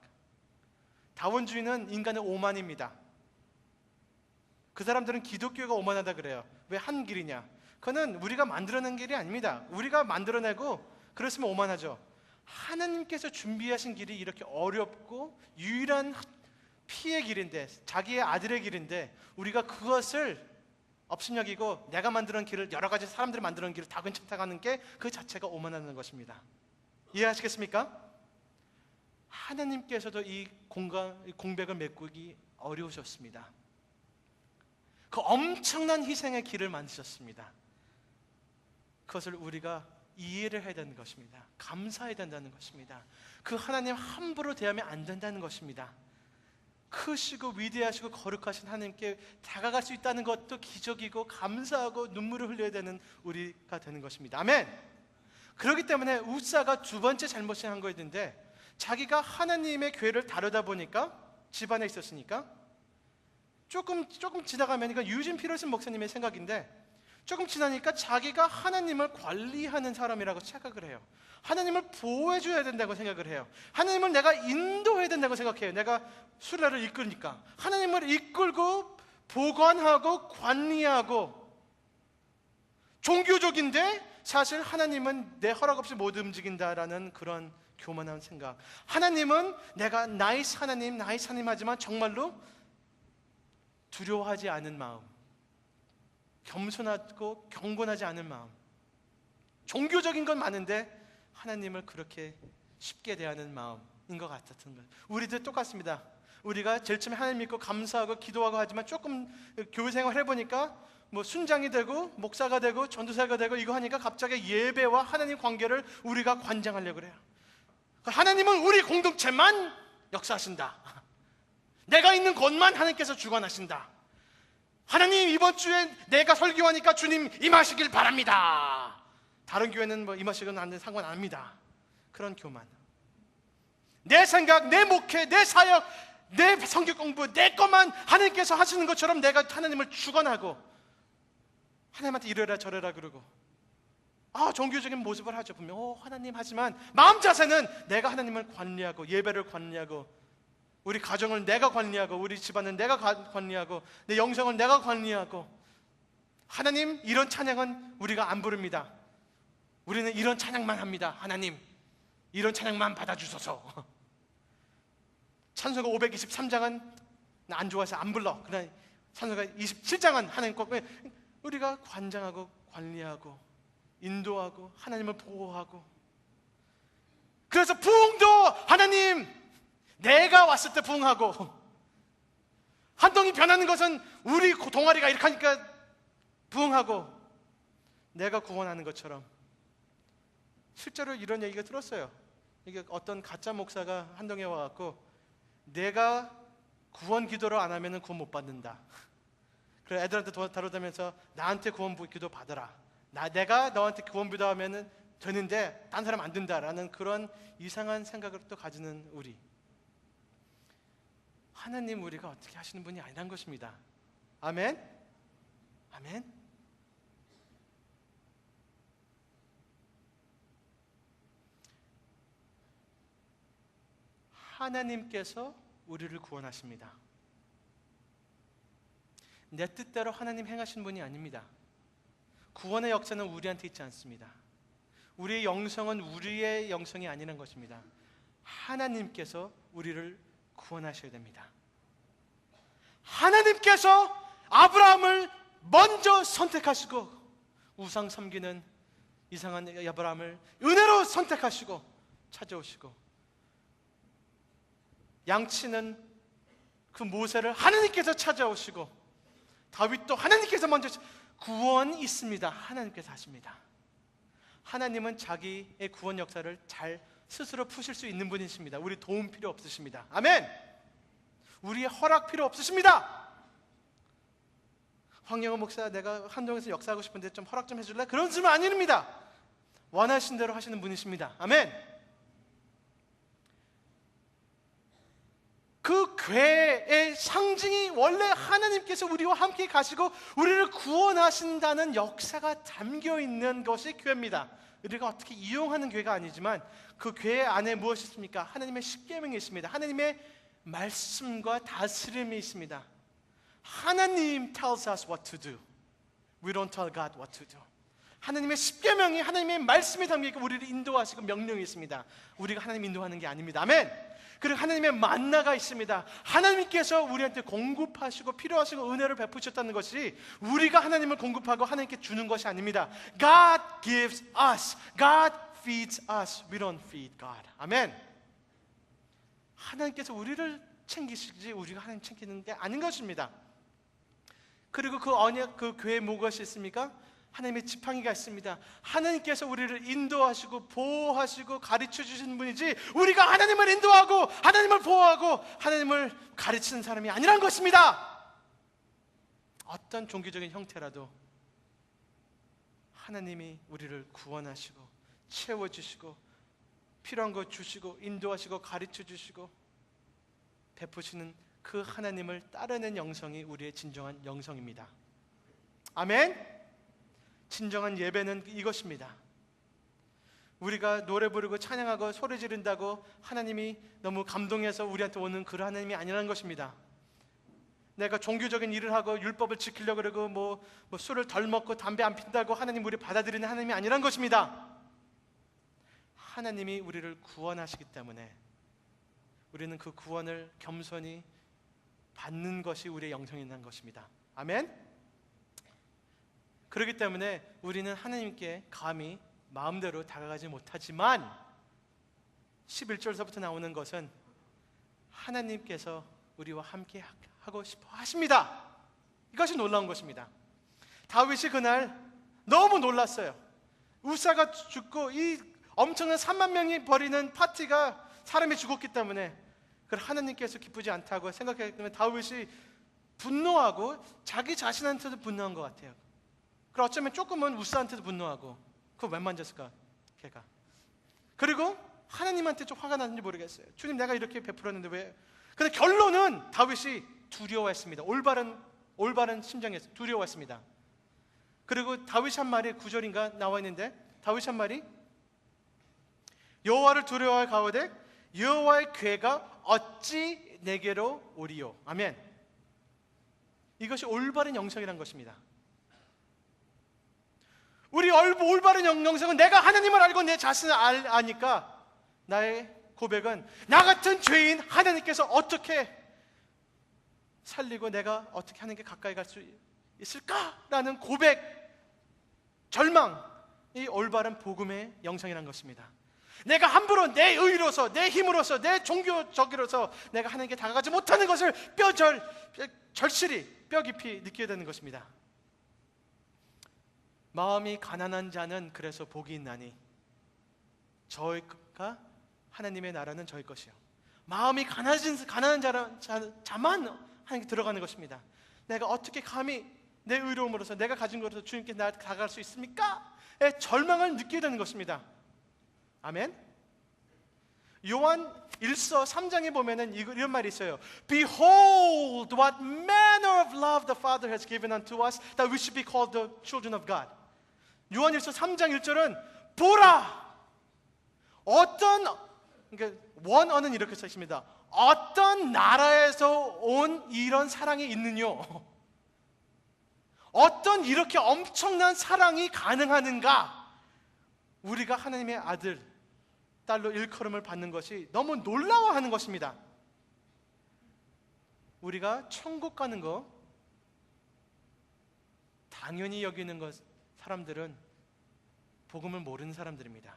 S1: 다원주의는 인간의 오만입니다. 그 사람들은 기독교가 오만하다 그래요. 왜 한 길이냐? 그거는 우리가 만들어낸 길이 아닙니다. 우리가 만들어내고 그랬으면 오만하죠. 하나님께서 준비하신 길이 이렇게 어렵고 유일한 피의 길인데, 자기의 아들의 길인데, 우리가 그것을 업신여기고 내가 만들어낸 길을, 여러 가지 사람들이 만들어낸 길을 다 괜찮다고 하는 게 그 자체가 오만하는 것입니다. 이해하시겠습니까? 하나님께서도 이 공백을 메꾸기 어려우셨습니다. 그 엄청난 희생의 길을 만드셨습니다. 그것을 우리가 이해를 해야 되는 것입니다. 감사해야 된다는 것입니다. 그 하나님 함부로 대하면 안 된다는 것입니다. 크시고 위대하시고 거룩하신 하나님께 다가갈 수 있다는 것도 기적이고 감사하고 눈물을 흘려야 되는 우리가 되는 것입니다. 아멘. 그렇기 때문에 우사가 두 번째 잘못을 한 거였는데, 자기가 하나님의 교회를 다루다 보니까, 집안에 있었으니까 조금 지나가면, 이건 유진 피터슨 목사님의 생각인데, 조금 지나니까 자기가 하나님을 관리하는 사람이라고 착각을 해요. 하나님을 보호해줘야 된다고 생각을 해요. 하나님을 내가 인도해야 된다고 생각해요. 내가 순례를 이끌니까 하나님을 이끌고 보관하고 관리하고, 종교적인데 사실 하나님은 내 허락 없이 못 움직인다라는 그런 교만한 생각. 하나님은 내가 나이스 하나님 하지만 정말로 두려워하지 않은 마음, 겸손하고 경건하지 않은 마음. 종교적인 건 많은데 하나님을 그렇게 쉽게 대하는 마음인 것 같았던 거예요. 우리도 똑같습니다. 우리가 제일 처음에 하나님 믿고 감사하고 기도하고 하지만 조금 교회 생활 해보니까 뭐 순장이 되고 목사가 되고 전도사가 되고 이거 하니까 갑자기 예배와 하나님 관계를 우리가 관장하려고 그래요. 하나님은 우리 공동체만 역사하신다. 내가 있는 곳만 하나님께서 주관하신다. 하나님 이번 주에 내가 설교하니까 주님 임하시길 바랍니다. 다른 교회는 뭐 임하시건 안 되는 상관 안 합니다. 그런 교만. 내 생각, 내 목회, 내 사역, 내 성경 공부, 내 것만 하나님께서 하시는 것처럼 내가 하나님을 주관하고 하나님한테 이래라 저래라 그러고, 종교적인 모습을 하죠. 분명 하나님 하지만 마음 자세는 내가 하나님을 관리하고 예배를 관리하고 우리 가정을 내가 관리하고 우리 집안을 내가 관리하고 내 영성을 내가 관리하고. 하나님 이런 찬양은 우리가 안 부릅니다. 우리는 이런 찬양만 합니다. 하나님 이런 찬양만 받아주소서. 찬송가 523장은 안 좋아해서 안 불러. 그러나 찬송가 27장은 하나님 꼭 우리가 관장하고 관리하고 인도하고 하나님을 보호하고. 그래서 부흥도 하나님 내가 왔을 때 부흥하고, 한동이 변하는 것은 우리 동아리가 이렇게 하니까 부흥하고, 내가 구원하는 것처럼. 실제로 이런 얘기가 들었어요. 이게 어떤 가짜 목사가 한동에 와갖고 내가 구원 기도를 안 하면 구원 못 받는다. 그래서 애들한테 다루다면서 나한테 구원 기도 받아라. 내가 너한테 구원 기도하면 되는데 딴 사람 안 된다라는 그런 이상한 생각을 또 가지는 우리. 하나님 우리가 어떻게 하시는 분이 아니란 것입니다. 아멘? 아멘? 하나님께서 우리를 구원하십니다. 내 뜻대로 하나님 행하신 분이 아닙니다. 구원의 역사는 우리한테 있지 않습니다. 우리의 영성은 우리의 영성이 아니라는 것입니다. 하나님께서 우리를 구원하셔야 됩니다. 하나님께서 아브라함을 먼저 선택하시고 우상 섬기는 이상한 아브라함을 은혜로 선택하시고 찾아오시고, 양치는 그 모세를 하나님께서 찾아오시고, 다윗도 하나님께서 먼저. 구원이 있습니다. 하나님께서 하십니다. 하나님은 자기의 구원 역사를 잘 스스로 푸실 수 있는 분이십니다. 우리 도움 필요 없으십니다. 아멘. 우리의 허락 필요 없으십니다. 황영호 목사 내가 한동에서 역사하고 싶은데 좀 허락 좀 해줄래? 그런 질문 아닙니다. 원하신 대로 하시는 분이십니다. 아멘. 그 괴의 상징이 원래 하나님께서 우리와 함께 가시고 우리를 구원하신다는 역사가 담겨있는 것이 교회입니다. 우리가 어떻게 이용하는 교회가 아니지만 그 교회 안에 무엇이 있습니까? 하나님의 십계명이 있습니다. 하나님의 말씀과 다스림이 있습니다. 하나님 tells us what to do. We don't tell God what to do. 하나님의 십계명이 하나님의 말씀에 담겨있고 우리를 인도하시고 명령이 있습니다. 우리가 하나님 인도하는 게 아닙니다. 아멘. 그리고 하나님의 만나가 있습니다. 하나님께서 우리한테 공급하시고 필요하시고 은혜를 베푸셨다는 것이 우리가 하나님을 공급하고 하나님께 주는 것이 아닙니다. God gives us. God feeds us. We don't feed God. 아멘. 하나님께서 우리를 챙기시지 우리가 하나님 챙기는 게 아닌 것입니다. 그리고 그 언약, 그 교회에 무엇이 있습니까? 하나님의 지팡이가 있습니다. 하나님께서 우리를 인도하시고 보호하시고 가르쳐 주시는 분이지 우리가 하나님을 인도하고 하나님을 보호하고 하나님을 가르치는 사람이 아니란 것입니다. 어떤 종교적인 형태라도 하나님이 우리를 구원하시고 채워주시고 필요한 거 주시고 인도하시고 가르쳐 주시고 베푸시는 그 하나님을 따르는 영성이 우리의 진정한 영성입니다. 아멘. 진정한 예배는 이것입니다. 우리가 노래 부르고 찬양하고 소리 지른다고 하나님이 너무 감동해서 우리한테 오는 그런 하나님이 아니라는 것입니다. 내가 종교적인 일을 하고 율법을 지키려고 그러고 뭐 술을 덜 먹고 담배 안 핀다고 하나님 우리 받아들이는 하나님이 아니란 것입니다. 하나님이 우리를 구원하시기 때문에 우리는 그 구원을 겸손히 받는 것이 우리의 영성이라는 것입니다. 아멘? 그렇기 때문에 우리는 하나님께 감히 마음대로 다가가지 못하지만 11절서부터 나오는 것은 하나님께서 우리와 함께 하고 싶어 하십니다. 이것이 놀라운 것입니다. 다윗이 그날 너무 놀랐어요. 우사가 죽고 이 엄청난 3만 명이 벌이는 파티가 사람이 죽었기 때문에 그걸 하나님께서 기쁘지 않다고 생각했기 때문에 다윗이 분노하고 자기 자신한테도 분노한 것 같아요. 그리고 어쩌면 조금은 우사한테도 분노하고 그걸 왜 만졌을까 걔가. 그리고 하나님한테 좀 화가 났는지 모르겠어요. 주님 내가 이렇게 베풀었는데 왜. 근데 결론은 다윗이 두려워했습니다. 올바른 심정에서 두려워했습니다. 그리고 다윗이 한 말이 9절인가 나와 있는데 다윗이 한 말이 여호와를 두려워할 가오되 여호와의 괴가 어찌 내게로 오리요. 아멘. 이것이 올바른 영성이란 것입니다. 우리 올바른 영성은 내가 하나님을 알고 내 자신을 아니까 나의 고백은 나 같은 죄인 하나님께서 어떻게 살리고 내가 어떻게 하나님께 가까이 갈 수 있을까라는 고백, 절망이 올바른 복음의 영성이란 것입니다. 내가 함부로 내 의로서 내 힘으로서 내 종교적으로서 내가 하나님께 다가가지 못하는 것을 절실히 뼈 깊이 느끼게 되는 것입니다. 마음이 가난한 자는 그래서 복이 있나니 저희가 하나님의 나라는 저희 것이요. 마음이 가난한 자만 하나님께 들어가는 것입니다. 내가 어떻게 감히 내 의로움으로서 내가 가진 것으로서 주님께 다가갈 수 있습니까? 의 절망을 느끼게 되는 것입니다. 아멘. 요한 1서 3장에 보면은 이런 말이 있어요. Behold what manner of love the Father has given unto us that we should be called the children of God. 요한 1서 3장 1절은 보라 그러니까 원어는 이렇게 써 있습니다. 어떤 나라에서 온 이런 사랑이 있느뇨? 어떤 이렇게 엄청난 사랑이 가능하는가? 우리가 하나님의 아들, 딸로 일컬음을 받는 것이 너무 놀라워하는 것입니다. 우리가 천국 가는 거 당연히 여기는 사람들은 복음을 모르는 사람들입니다.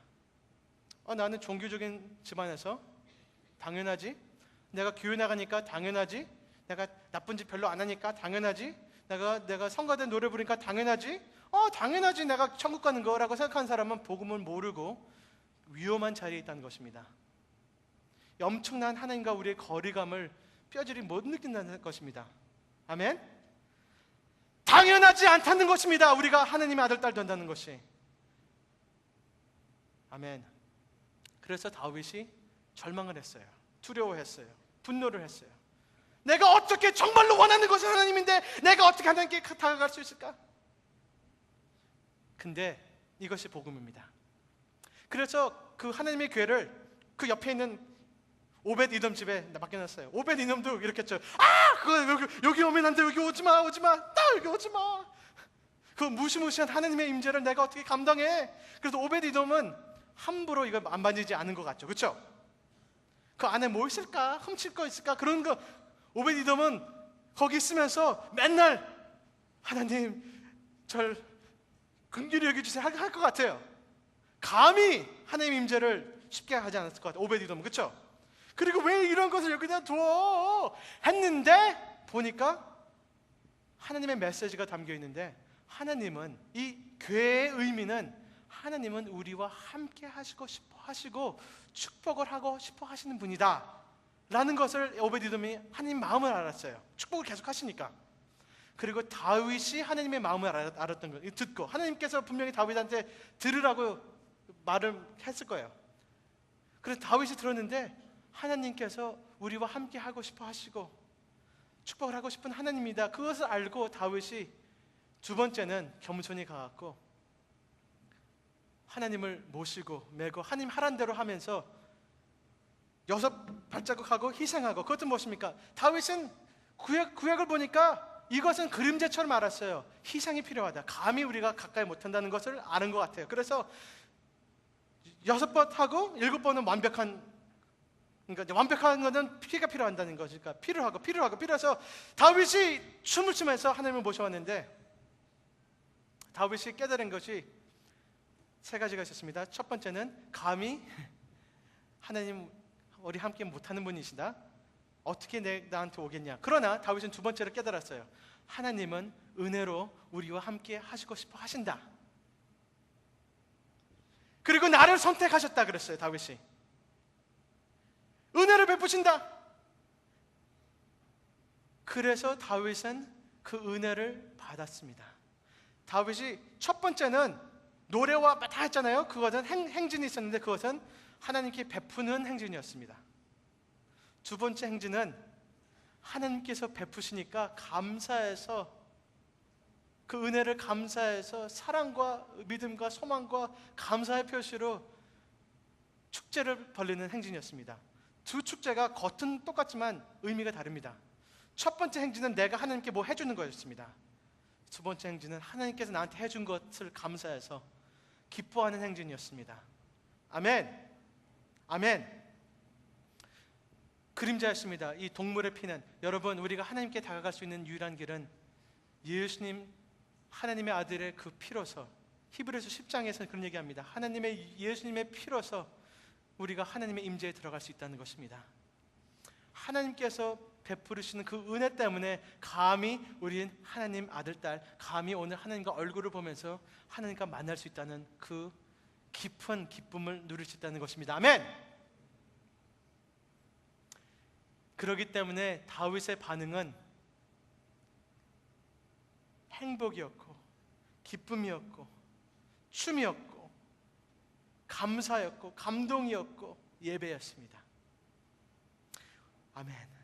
S1: 나는 종교적인 집안에서 당연하지. 내가 교회 나가니까 당연하지. 내가 나쁜 짓 별로 안 하니까 당연하지. 내가 성가대 노래 부르니까 당연하지. 당연하지 내가 천국 가는 거라고 생각하는 사람은 복음을 모르고 위험한 자리에 있다는 것입니다. 엄청난 하나님과 우리의 거리감을 뼈저리 못 느낀다는 것입니다. 아멘. 당연하지 않다는 것입니다. 우리가 하나님의 아들 딸 된다는 것이. 아멘. 그래서 다윗이 절망을 했어요. 두려워했어요. 분노를 했어요. 내가 어떻게 정말로 원하는 것은 하나님인데 내가 어떻게 하나님께 다가갈 수 있을까? 근데 이것이 복음입니다. 그래서 그 하나님의 교회를 그 옆에 있는 오벳 이돔 집에 맡겨놨어요. 오벳 이돔도 이렇게 했죠. 여기 오면 안 돼. 여기 오지 마. 여기 오지 마. 그 무시무시한 하나님의 임재를 내가 어떻게 감당해? 그래서 오벳 이돔은 함부로 이거 안 만지지 않은 것 같죠. 그렇죠? 그 안에 뭐 있을까? 훔칠 거 있을까? 그런 거. 오벳 이돔은 거기 있으면서 맨날 하나님 절 긍휼히 여겨주세요 할 것 같아요. 감히 하나님 임재를 쉽게 하지 않았을 것 같아요. 오벳 이돔은. 그렇죠? 그리고 왜 이런 것을 여기다 둬? 했는데 보니까 하나님의 메시지가 담겨 있는데 하나님은 이 교회의 의미는 하나님은 우리와 함께 하시고 싶어 하시고 축복을 하고 싶어 하시는 분이다 라는 것을 오벳 이돔이 하나님 마음을 알았어요. 축복을 계속 하시니까. 그리고 다윗이 하나님의 마음을 알았던 거 듣고 하나님께서 분명히 다윗한테 들으라고 말을 했을 거예요. 그래서 다윗이 들었는데 하나님께서 우리와 함께 하고 싶어 하시고 축복을 하고 싶은 하나님이다. 그것을 알고 다윗이 두 번째는 겸손히 가갖고 하나님을 모시고 메고 하나님 하란 대로 하면서 6발자국하고 희생하고, 그것도 무엇입니까? 다윗은 구약을 보니까 이것은 그림자처럼 알았어요. 희생이 필요하다. 감히 우리가 가까이 못한다는 것을 아는 것 같아요. 그래서 6번 하고 7번은 그러니까 완벽한 것은 피가 필요한다는 것이니까 필요해서 다윗이 춤을 추면서 하나님을 모셔왔는데, 다윗이 깨달은 것이 3가지가 있었습니다. 첫 번째는 감히 하나님 우리 함께 못하는 분이시다, 어떻게 나한테 오겠냐. 그러나 다윗은 2번째로 깨달았어요. 하나님은 은혜로 우리와 함께 하시고 싶어 하신다. 그리고 나를 선택하셨다 그랬어요. 다윗이 은혜를 베푸신다. 그래서 다윗은 그 은혜를 받았습니다. 다윗이 첫 번째는 노래와 다 했잖아요. 그것은 행진이 있었는데 그것은 하나님께 베푸는 행진이었습니다. 2번째 행진은 하나님께서 베푸시니까 감사해서, 그 은혜를 감사해서 사랑과 믿음과 소망과 감사의 표시로 축제를 벌리는 행진이었습니다. 2 축제가 겉은 똑같지만 의미가 다릅니다. 첫 번째 행진은 내가 하나님께 뭐 해주는 거였습니다. 2번째 행진은 하나님께서 나한테 해준 것을 감사해서 기뻐하는 행진이었습니다. 아멘. 아멘. 그림자였습니다. 이 동물의 피는, 여러분, 우리가 하나님께 다가갈 수 있는 유일한 길은 예수님, 하나님의 아들의 그 피로서, 히브리서 10장에서는 그런 얘기합니다. 하나님의 예수님의 피로서 우리가 하나님의 임재에 들어갈 수 있다는 것입니다. 하나님께서 베푸시는 그 은혜 때문에 감히 우리는 하나님 아들, 딸, 감히 오늘 하나님과 얼굴을 보면서 하나님과 만날 수 있다는 그 깊은 기쁨을 누릴 수 있다는 것입니다. 아멘. 그렇기 때문에 다윗의 반응은 행복이었고 기쁨이었고 춤이었고 감사였고 감동이었고 예배였습니다. 아멘.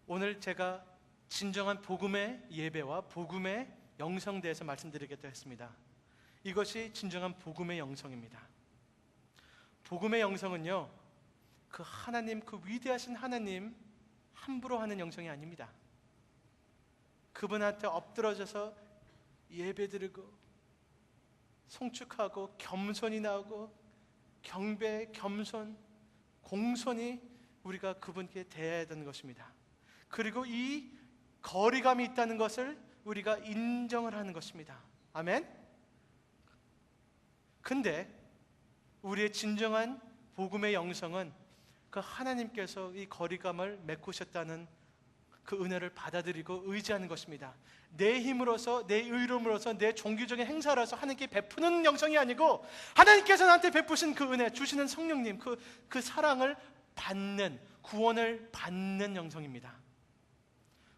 S1: 오늘 제가 진정한 복음의 예배와 복음의 영성에 대해서 말씀드리겠다 했습니다. 이것이 진정한 복음의 영성입니다. 복음의 영성은요, 그 하나님, 그 위대하신 하나님 함부로 하는 영성이 아닙니다. 그분한테 엎드러져서 예배드리고 송축하고 겸손이 나오고 경배, 겸손, 공손히 우리가 그분께 대해야 되는 것입니다. 그리고 이 거리감이 있다는 것을 우리가 인정을 하는 것입니다. 아멘. 근데 우리의 진정한 복음의 영성은 그 하나님께서 이 거리감을 메꾸셨다는 그 은혜를 받아들이고 의지하는 것입니다. 내 힘으로서, 내 의로움으로서, 내 종교적인 행사로서 하나님께 베푸는 영성이 아니고 하나님께서 나한테 베푸신 그 은혜, 주시는 성령님, 그 사랑을 받는, 구원을 받는 영성입니다.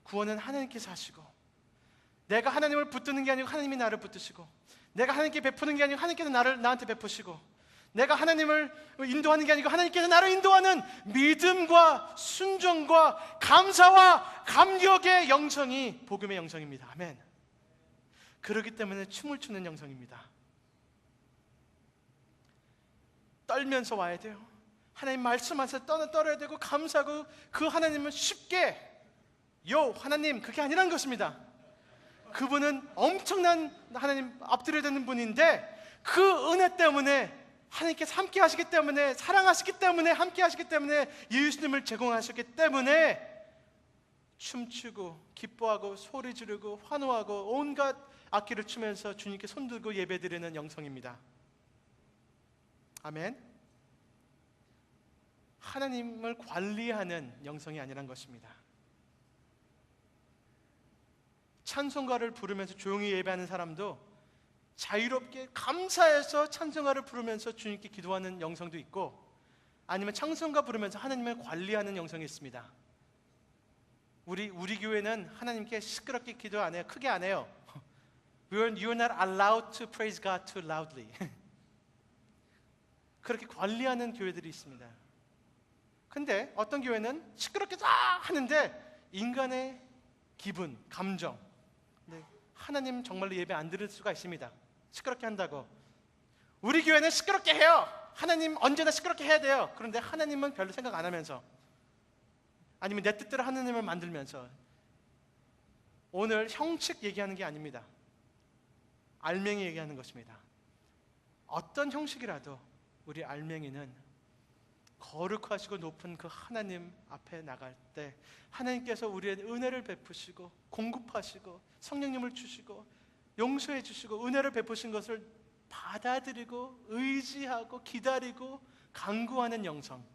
S1: 구원은 하나님께서 하시고, 내가 하나님을 붙드는 게 아니고 하나님이 나를 붙드시고, 내가 하나님께 베푸는 게 아니고 하나님께서 나한테 베푸시고, 내가 하나님을 인도하는 게 아니고 하나님께서 나를 인도하는 믿음과 순종과 감사와 감격의 영성이 복음의 영성입니다. 아멘. 그렇기 때문에 춤을 추는 영성입니다. 떨면서 와야 돼요. 하나님 말씀하셔서 떨어야 되고 감사하고, 그 하나님은 쉽게 하나님, 그게 아니란 것입니다. 그분은 엄청난 하나님 앞드려야 되는 분인데, 그 은혜 때문에 하나님께서 함께 하시기 때문에, 사랑하시기 때문에, 함께 하시기 때문에, 예수님을 제공하셨기 때문에 춤추고 기뻐하고 소리 지르고 환호하고 온갖 악기를 추면서 주님께 손들고 예배드리는 영성입니다. 아멘. 하나님을 관리하는 영성이 아니란 것입니다. 찬송가를 부르면서 조용히 예배하는 사람도 자유롭게 감사해서 찬송가를 부르면서 주님께 기도하는 영성도 있고, 아니면 찬송가 부르면서 하나님을 관리하는 영성이 있습니다. 우리 교회는 하나님께 시끄럽게 기도 안 해요. 크게 안 해요. You're not allowed to praise God too loudly. 그렇게 관리하는 교회들이 있습니다. 근데 어떤 교회는 시끄럽게 다 하는데 인간의 기분, 감정, 하나님 정말로 예배 안 드릴 수가 있습니다. 시끄럽게 한다고. 우리 교회는 시끄럽게 해요. 하나님 언제나 시끄럽게 해야 돼요. 그런데 하나님은 별로 생각 안 하면서, 아니면 내 뜻대로 하나님을 만들면서. 오늘 형식 얘기하는 게 아닙니다. 알맹이 얘기하는 것입니다. 어떤 형식이라도 우리 알맹이는 거룩하시고 높은 그 하나님 앞에 나갈 때 하나님께서 우리의 은혜를 베푸시고 공급하시고 성령님을 주시고 용서해 주시고 은혜를 베푸신 것을 받아들이고 의지하고 기다리고 간구하는 영성,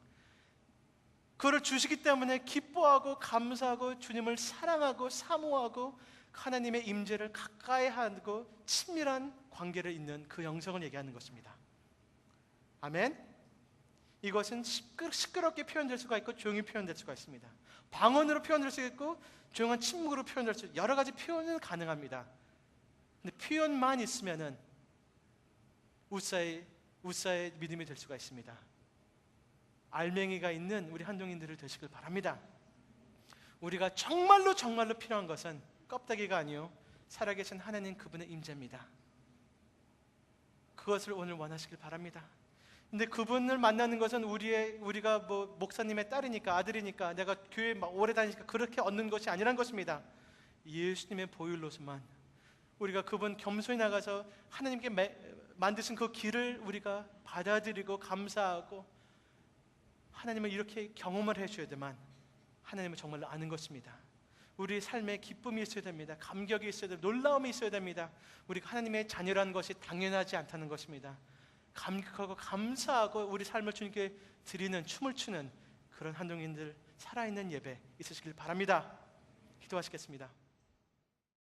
S1: 그걸 주시기 때문에 기뻐하고 감사하고 주님을 사랑하고 사모하고 하나님의 임재를 가까이 하고 친밀한 관계를 잇는 그 영성을 얘기하는 것입니다. 아멘. 이것은 시끄럽게 표현될 수가 있고 조용히 표현될 수가 있습니다. 방언으로 표현될 수 있고 조용한 침묵으로 표현될 수 있고 여러 가지 표현은 가능합니다. 근데 표현만 있으면은 우사의 믿음이 될 수가 있습니다. 알맹이가 있는 우리 한동인들을 되시길 바랍니다. 우리가 정말로 필요한 것은 껍데기가 아니요 살아계신 하나님 그분의 임재입니다. 그것을 오늘 원하시길 바랍니다. 근데 그분을 만나는 것은 우리가 뭐 목사님의 딸이니까 아들이니까 내가 교회 오래 다니니까 그렇게 얻는 것이 아니란 것입니다. 예수님의 보혈로서만 우리가 그분 겸손히 나가서 하나님께 만드신 그 길을 우리가 받아들이고 감사하고 하나님을 이렇게 경험을 해줘야 되만 하나님을 정말로 아는 것입니다. 우리 삶에 기쁨이 있어야 됩니다. 감격이 있어야 됩니다. 놀라움이 있어야 됩니다. 우리가 하나님의 자녀라는 것이 당연하지 않다는 것입니다. 감격하고 감사하고 우리 삶을 주님께 드리는 춤을 추는 그런 한동인들 살아있는 예배 있으시길 바랍니다. 기도하시겠습니다.